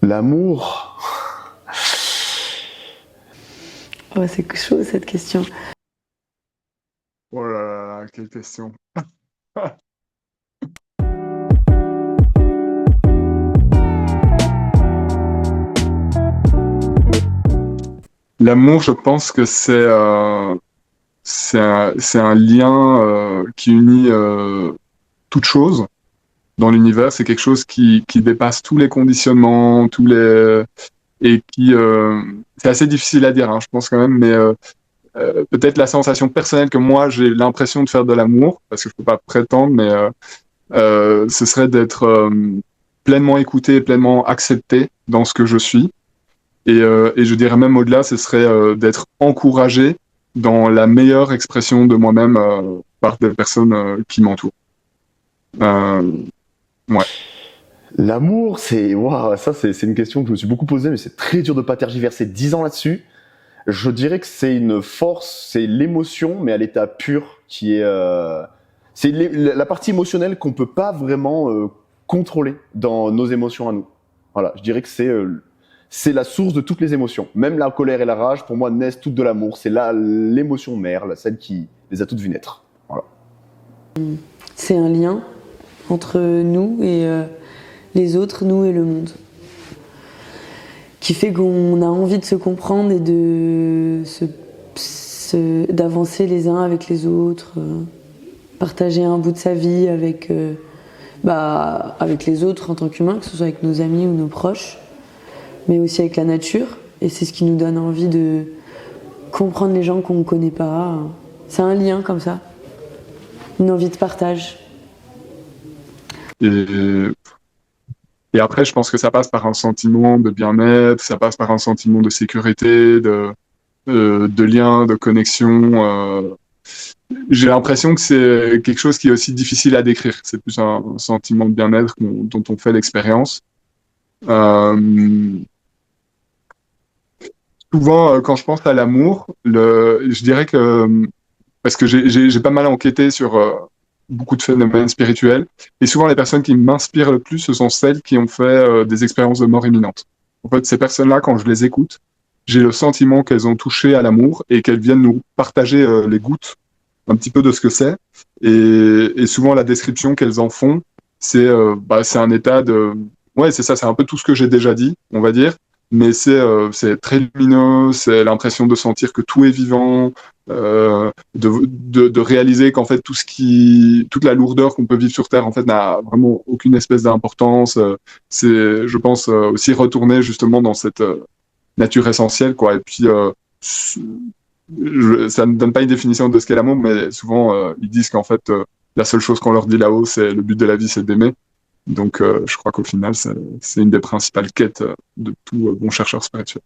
L'amour. Oh, c'est chaud cette question. Oh là là là, quelle question. L'amour, je pense que c'est un lien qui unit toute chose dans l'univers. C'est quelque chose qui dépasse tous les conditionnements, et c'est assez difficile à dire, hein, je pense quand même, mais peut-être la sensation personnelle que moi j'ai l'impression de faire de l'amour, parce que je peux pas prétendre, mais ce serait d'être pleinement écouté, pleinement accepté dans ce que je suis. Et je dirais même au-delà, ce serait d'être encouragé dans la meilleure expression de moi-même par des personnes qui m'entourent. Euh, ouais. L'amour, c'est. Waouh, ça, c'est une question que je me suis beaucoup posée, mais c'est très dur de pas tergiverser 10 ans là-dessus. Je dirais que c'est une force, c'est l'émotion, mais à l'état pur, qui est. C'est la partie émotionnelle qu'on peut pas vraiment contrôler dans nos émotions à nous. Voilà, je dirais que c'est la source de toutes les émotions. Même la colère et la rage, pour moi, naissent toutes de l'amour. C'est là l'émotion mère, celle qui les a toutes vues naître. Voilà. C'est un lien entre nous et les autres, nous et le monde, qui fait qu'on a envie de se comprendre et d'avancer les uns avec les autres, partager un bout de sa vie avec les autres en tant qu'humains, que ce soit avec nos amis ou nos proches, mais aussi avec la nature. Et c'est ce qui nous donne envie de comprendre les gens qu'on ne connaît pas. C'est un lien comme ça, une envie de partage. Et, et après, je pense que ça passe par un sentiment de bien-être, ça passe par un sentiment de sécurité, de lien, de connexion. J'ai l'impression que c'est quelque chose qui est aussi difficile à décrire. C'est plus un sentiment de bien-être dont on fait l'expérience. Euh, Souvent, quand je pense à l'amour, je dirais que, parce que j'ai pas mal enquêté sur beaucoup de phénomènes spirituels, et souvent les personnes qui m'inspirent le plus, ce sont celles qui ont fait des expériences de mort imminente. En fait, ces personnes-là, quand je les écoute, j'ai le sentiment qu'elles ont touché à l'amour et qu'elles viennent nous partager les gouttes un petit peu de ce que c'est. Et souvent, la description qu'elles en font, c'est un état de... Ouais, c'est ça, c'est un peu tout ce que j'ai déjà dit, on va dire. Mais c'est très lumineux, c'est l'impression de sentir que tout est vivant, de réaliser qu'en fait toute la lourdeur qu'on peut vivre sur Terre en fait n'a vraiment aucune espèce d'importance. C'est, je pense, aussi retourner justement dans cette nature essentielle, quoi. Et puis ça ne donne pas une définition de ce qu'est l'amour, mais souvent ils disent qu'en fait la seule chose qu'on leur dit là-haut, c'est le but de la vie, c'est d'aimer. Donc je crois qu'au final, c'est une des principales quêtes de tout bon chercheur spirituel.